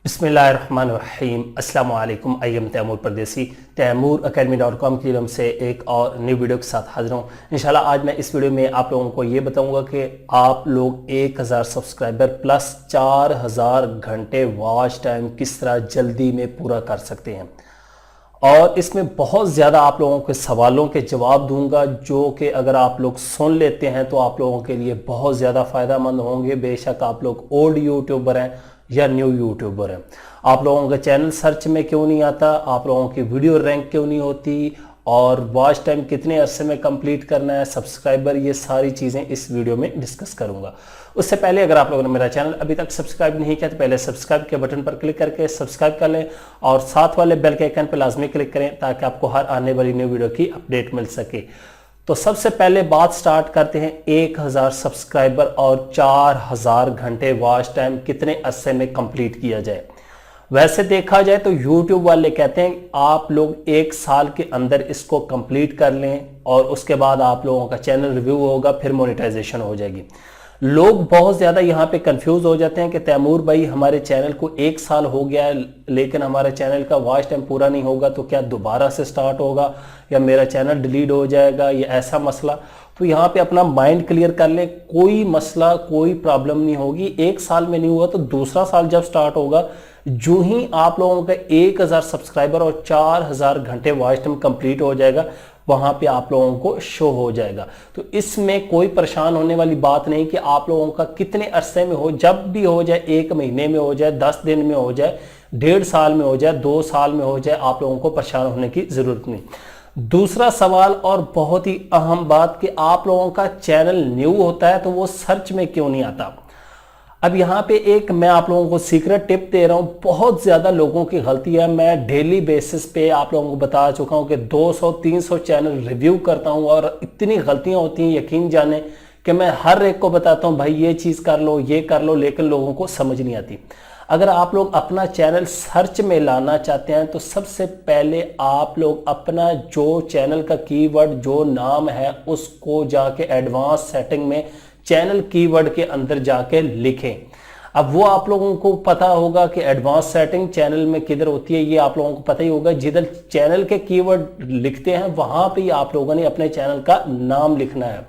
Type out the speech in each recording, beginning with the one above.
बिस्मिल्लाहिर्रहमानिर्रहीम अस्सलाम वालेकुम। आई एम तैमूर परदेसी। तैमूरacademy.com की तरफ से एक और न्यू वीडियो के साथ हाजिर हूँ। इंशाल्लाह आज मैं इस वीडियो में आप लोगों को ये बताऊंगा कि आप लोग 1000 सब्सक्राइबर प्लस 4000 घंटे वॉच टाइम किस तरह जल्दी में पूरा कर सकते हैं। और इसमें बहुत ज़्यादा आप लोगों के सवालों के जवाब दूंगा जो कि अगर आप लोग सुन लेते हैं तो आप लोगों के लिए बहुत ज़्यादा फ़ायदेमंद होंगे। बेशक आप लोग ओल्ड यूट्यूबर हैं या न्यू यूट्यूबर हैं, आप लोगों का चैनल सर्च में क्यों नहीं आता, आप लोगों की वीडियो रैंक क्यों नहीं होती, और वॉच टाइम कितने अरसे में कंप्लीट करना है, सब्सक्राइबर, ये सारी चीज़ें इस वीडियो में डिस्कस करूंगा। उससे पहले अगर आप लोगों ने मेरा चैनल अभी तक सब्सक्राइब नहीं किया तो पहले सब्सक्राइब के बटन पर क्लिक करके सब्सक्राइब कर लें और साथ वाले बेल के आइकन पर लाजमी क्लिक करें ताकि आपको हर आने वाली न्यू वीडियो की अपडेट मिल सके। तो सबसे पहले बात स्टार्ट करते हैं 1000 सब्सक्राइबर और 4000 घंटे वॉच टाइम कितने अरसे में कंप्लीट किया जाए। वैसे देखा जाए तो YouTube वाले कहते हैं आप लोग 1 साल के अंदर इसको कंप्लीट कर लें और उसके बाद आप लोगों का चैनल रिव्यू होगा, फिर मोनेटाइजेशन हो जाएगी। लोग बहुत ज़्यादा यहाँ पे कंफ्यूज हो जाते हैं कि तैमूर भाई हमारे चैनल को 1 साल हो गया है लेकिन हमारे चैनल का वॉच टाइम पूरा नहीं होगा तो क्या दोबारा से स्टार्ट होगा या मेरा चैनल डिलीट हो जाएगा या ऐसा मसला। तो यहाँ पे अपना माइंड क्लियर कर ले, कोई मसला कोई प्रॉब्लम नहीं होगी। 1 साल में नहीं हुआ तो दूसरा साल जब स्टार्ट होगा, जो ही आप लोगों का 1000 सब्सक्राइबर और 4000 घंटे वॉच टाइम कंप्लीट हो जाएगा वहां पे आप लोगों को शो हो जाएगा। तो इसमें कोई परेशान होने वाली बात नहीं कि आप लोगों का कितने अरसे में हो, जब भी हो जाए, 1 महीने में हो जाए, 10 दिन में हो जाए, 1.5 साल में हो जाए, 2 साल में हो जाए, आप लोगों को परेशान होने की जरूरत नहीं। दूसरा सवाल और बहुत ही अहम बात कि आप लोगों का चैनल न्यू होता है तो वो सर्च में क्यों नहीं आता। अब यहाँ पे एक मैं आप लोगों को सीक्रेट टिप दे रहा हूँ, बहुत ज़्यादा लोगों की गलती है। मैं डेली बेसिस पे आप लोगों को बता चुका हूँ कि 200-300 चैनल रिव्यू करता हूँ और इतनी गलतियाँ होती हैं, यकीन जाने कि मैं हर एक को बताता हूँ भाई ये चीज़ कर लो, ये कर लो, लेकिन लोगों को समझ नहीं आती। अगर आप लोग अपना चैनल सर्च में लाना चाहते हैं तो सबसे पहले आप लोग अपना जो चैनल का कीवर्ड जो नाम है उसको जाके एडवांस सेटिंग में चैनल कीवर्ड के अंदर जाके लिखें। अब वो आप लोगों को पता होगा कि एडवांस सेटिंग चैनल में किधर होती है, ये आप लोगों को पता ही होगा। जिधर चैनल के कीवर्ड लिखते हैं वहां पे आप लोगों ने अपने चैनल का नाम लिखना है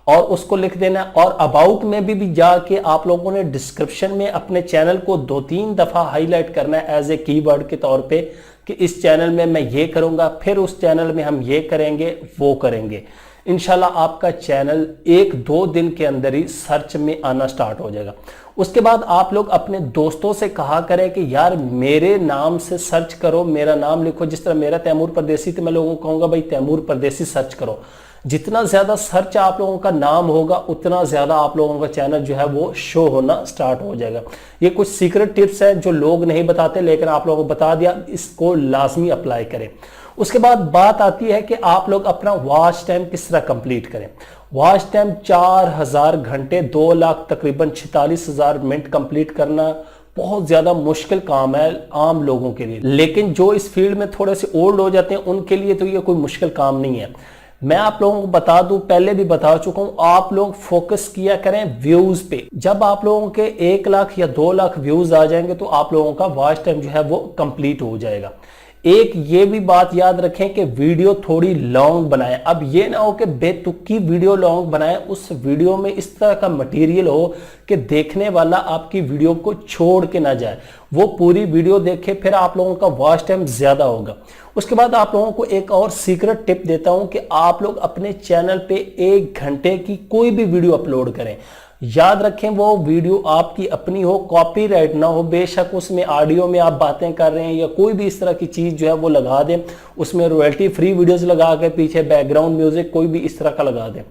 और उसको लिख देना है। और अबाउट में भी जाके आप लोगों ने डिस्क्रिप्शन में अपने चैनल को 2-3 दफा हाईलाइट करना है एज ए कीवर्ड के तौर पे कि इस चैनल में मैं ये करूंगा, फिर उस चैनल में हम ये करेंगे, वो करेंगे। इंशाल्लाह आपका चैनल 1-2 दिन के अंदर ही सर्च में आना स्टार्ट हो जाएगा। उसके बाद आप लोग अपने दोस्तों से कहा करें कि यार मेरे नाम से सर्च करो, मेरा नाम लिखो। जिस तरह मेरा तैमूर परदेसी, तो मैं लोगों को कहूंगा भाई तैमूर परदेसी सर्च करो। जितना ज्यादा सर्च आप लोगों का नाम होगा उतना ज्यादा आप लोगों का चैनल जो है वो शो होना स्टार्ट हो जाएगा। ये कुछ सीक्रेट टिप्स हैं जो लोग नहीं बताते लेकिन आप लोगों को बता दिया, इसको लाजमी अप्लाई करें। उसके बाद बात आती है कि आप लोग अपना वॉच टाइम किस तरह कंप्लीट करें। वॉच टाइम 4000 घंटे, 2 लाख तकरीबन 46,000 मिनट कंप्लीट करना बहुत ज्यादा मुश्किल काम है आम लोगों के लिए, लेकिन जो इस फील्ड में थोड़े से ओल्ड हो जाते हैं उनके लिए तो ये कोई मुश्किल काम नहीं है। मैं आप लोगों को बता दूं, पहले भी बता चुका हूं, आप लोग फोकस किया करें व्यूज पे। जब आप लोगों के 1 लाख या 2 लाख व्यूज आ जाएंगे तो आप लोगों का वॉच टाइम जो है वो कंप्लीट हो जाएगा। एक ये भी बात याद रखें कि वीडियो थोड़ी लॉन्ग बनाएं। अब ये ना हो कि बेतुकी वीडियो लॉन्ग बनाएं, उस वीडियो में इस तरह का मटेरियल हो कि देखने वाला आपकी वीडियो को छोड़ के ना जाए, वो पूरी वीडियो देखे, फिर आप लोगों का वॉच टाइम ज्यादा होगा। उसके बाद आप लोगों को एक और सीक्रेट टिप देता हूं कि आप लोग अपने चैनल पे 1 घंटे की कोई भी वीडियो अपलोड करें। याद रखें वो वीडियो आपकी अपनी हो, कॉपीराइट ना हो। बेशक उसमें ऑडियो में आप बातें कर रहे हैं या कोई भी इस तरह की चीज जो है वो लगा दें, उसमें रॉयल्टी फ्री वीडियोस लगा के पीछे बैकग्राउंड म्यूजिक कोई भी इस तरह का लगा दें।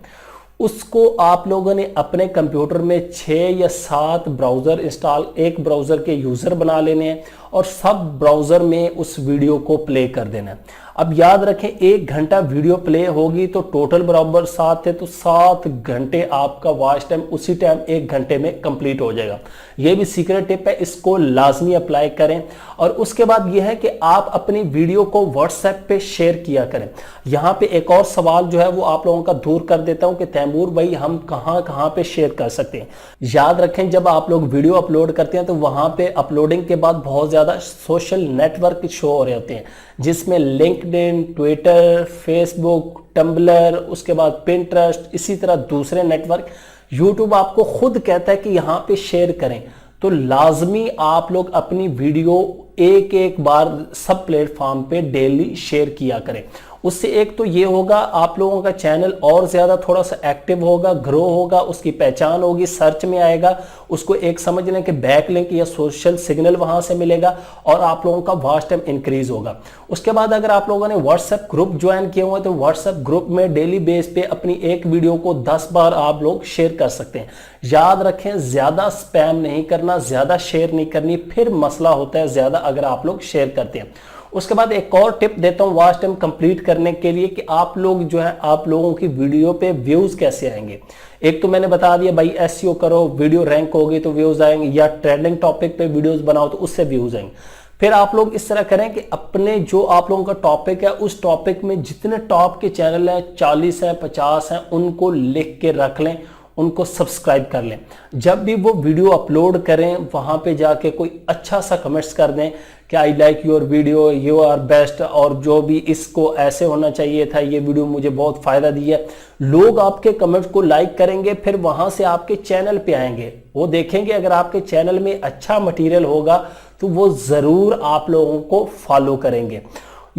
उसको आप लोगों ने अपने कंप्यूटर में 6 या 7 ब्राउजर इंस्टॉल, एक ब्राउजर के यूजर बना लेने हैं और सब ब्राउजर में उस वीडियो को प्ले कर देना है। अब याद रखें 1 घंटा वीडियो प्ले होगी तो टोटल बराबर 7 है, तो 7 घंटे आपका वॉच टाइम उसी टाइम 1 घंटे में कंप्लीट हो जाएगा। ये भी सीक्रेट टिप है, इसको लाजमी अप्लाई करें। और उसके बाद यह है कि आप अपनी वीडियो को व्हाट्सएप पे शेयर किया करें। यहाँ पे एक और सवाल जो है वो आप लोगों का दूर कर देता हूं कि तैमूर भाई हम कहां कहां पे शेयर कर सकते हैं। याद रखें जब आप लोग वीडियो अपलोड करते हैं तो वहां पे अपलोडिंग के बाद बहुत ज्यादा सोशल नेटवर्क शो हो रहे होते हैं, जिसमें लिंक्डइन, ट्विटर, फेसबुक, टम्बलर, उसके बाद पिंटरेस्ट, इसी तरह दूसरे नेटवर्क। यूट्यूब आपको खुद कहता है कि यहां पे शेयर करें, तो लाजमी आप लोग अपनी वीडियो एक एक बार सब प्लेटफॉर्म पे डेली शेयर किया करें। उससे एक तो ये होगा आप लोगों का चैनल और ज्यादा थोड़ा सा एक्टिव होगा, ग्रो होगा, उसकी पहचान होगी, सर्च में आएगा, उसको एक समझ लें कि बैक लिंक या सोशल सिग्नल वहां से मिलेगा और आप लोगों का वॉच टाइम इंक्रीज होगा। उसके बाद अगर आप लोगों ने व्हाट्सएप ग्रुप ज्वाइन किया हुआ है तो व्हाट्सएप ग्रुप में डेली बेस पे अपनी एक वीडियो को 10 बार आप लोग शेयर कर सकते हैं। याद रखें ज्यादा स्पैम नहीं करना, ज्यादा शेयर नहीं करनी, फिर मसला होता है ज्यादा अगर आप लोग शेयर करते हैं। उसके बाद एक और टिप देता हूं वॉच टाइम कंप्लीट करने के लिए कि आप लोग जो है आप लोगों की वीडियो पे व्यूज कैसे आएंगे। एक तो मैंने बता दिया भाई एसईओ करो, वीडियो रैंक होगी तो व्यूज आएंगे, या ट्रेंडिंग टॉपिक पे वीडियोस बनाओ तो उससे व्यूज आएंगे। फिर आप लोग इस तरह करें कि अपने जो आप लोगों का टॉपिक है उस टॉपिक में जितने टॉप के चैनल हैं 40 हैं 50 हैं उनको लिख के रख लें, उनको सब्सक्राइब कर लें। जब भी वो वीडियो अपलोड करें वहां पे जाके कोई अच्छा सा कमेंट्स कर दें कि I like your video, you are best, और जो भी इसको ऐसे होना चाहिए था, ये वीडियो मुझे बहुत फायदा दिया। लोग आपके कमेंट्स को लाइक करेंगे, फिर वहां से आपके चैनल पे आएंगे, वो देखेंगे अगर आपके चैनल में अच्छा मटेरियल होगा तो वो जरूर आप लोगों को फॉलो करेंगे।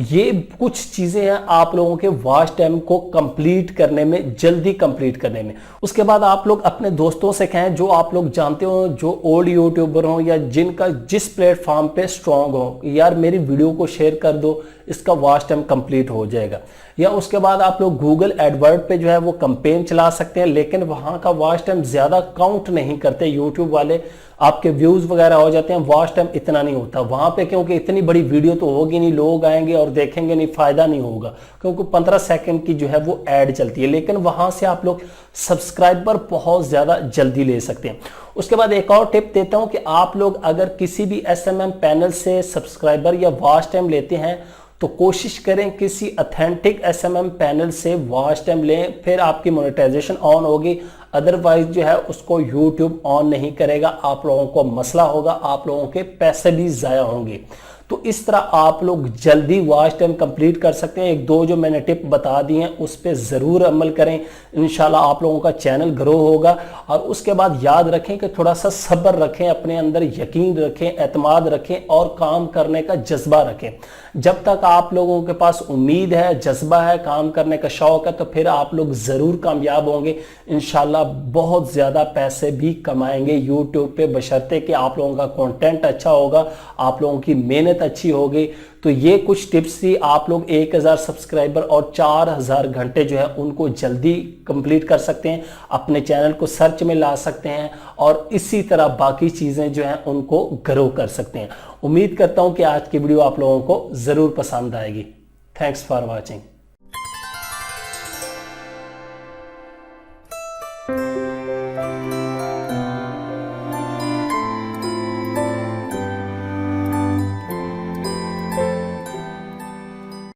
ये कुछ चीजें हैं आप लोगों के वॉच टाइम को कंप्लीट करने में, जल्दी कंप्लीट करने में। उसके बाद आप लोग अपने दोस्तों से कहें जो आप लोग जानते हो, जो ओल्ड यूट्यूबर हो या जिनका जिस प्लेटफॉर्म पे स्ट्रांग हो, यार मेरी वीडियो को शेयर कर दो, इसका वॉच टाइम कंप्लीट हो जाएगा। या उसके बाद आप लोग गूगल एडवर्ड पे जो है वो कैंपेन चला सकते हैं, लेकिन वहां का वॉच टाइम ज्यादा काउंट नहीं करते यूट्यूब वाले, आपके व्यूज वगैरह हो जाते हैं, वॉच टाइम इतना नहीं होता वहां पे, क्योंकि इतनी बड़ी वीडियो तो होगी नहीं, लोग आएंगे और देखेंगे नहीं, फायदा नहीं होगा, क्योंकि 15 सेकंड की जो है वो ऐड चलती है। लेकिन वहां से आप लोग सब्सक्राइबर बहुत ज्यादा जल्दी ले सकते हैं। उसके बाद एक और टिप देता हूं कि आप लोग अगर किसी भी एसएमएम पैनल से सब्सक्राइबर या वॉच टाइम लेते हैं तो कोशिश करें किसी ऑथेंटिक एसएमएम पैनल से वॉच टाइम लें, फिर आपकी मोनेटाइजेशन ऑन होगी। अदरवाइज जो है उसको यूट्यूब ऑन नहीं करेगा, आप लोगों को मसला होगा, आप लोगों के पैसे भी जाया होंगे। तो इस तरह आप लोग जल्दी वॉच टाइम कंप्लीट कर सकते हैं। एक दो जो मैंने टिप बता दी हैं उस पर ज़रूर अमल करें, इंशाल्लाह आप लोगों का चैनल ग्रो होगा। और उसके बाद याद रखें कि थोड़ा सा सब्र रखें, अपने अंदर यकीन रखें, एतमाद रखें और काम करने का जज्बा रखें। जब तक आप लोगों के पास उम्मीद है, जज्बा है, काम करने का शौक है, तो फिर आप लोग ज़रूर कामयाब होंगे इंशाल्लाह। बहुत ज़्यादा पैसे भी कमाएंगे यूट्यूब पे, बशर्ते कि आप लोगों का कंटेंट अच्छा होगा, आप लोगों की मेहनत अच्छी होगी। तो ये कुछ टिप्स थी, आप लोग 1000 सब्सक्राइबर और 4000 घंटे जो है उनको जल्दी कंप्लीट कर सकते हैं, अपने चैनल को सर्च में ला सकते हैं और इसी तरह बाकी चीज़ें जो हैं उनको ग्रो कर सकते हैं। उम्मीद करता हूं कि आज की वीडियो आप लोगों को ज़रूर पसंद आएगी। Thanks for watching.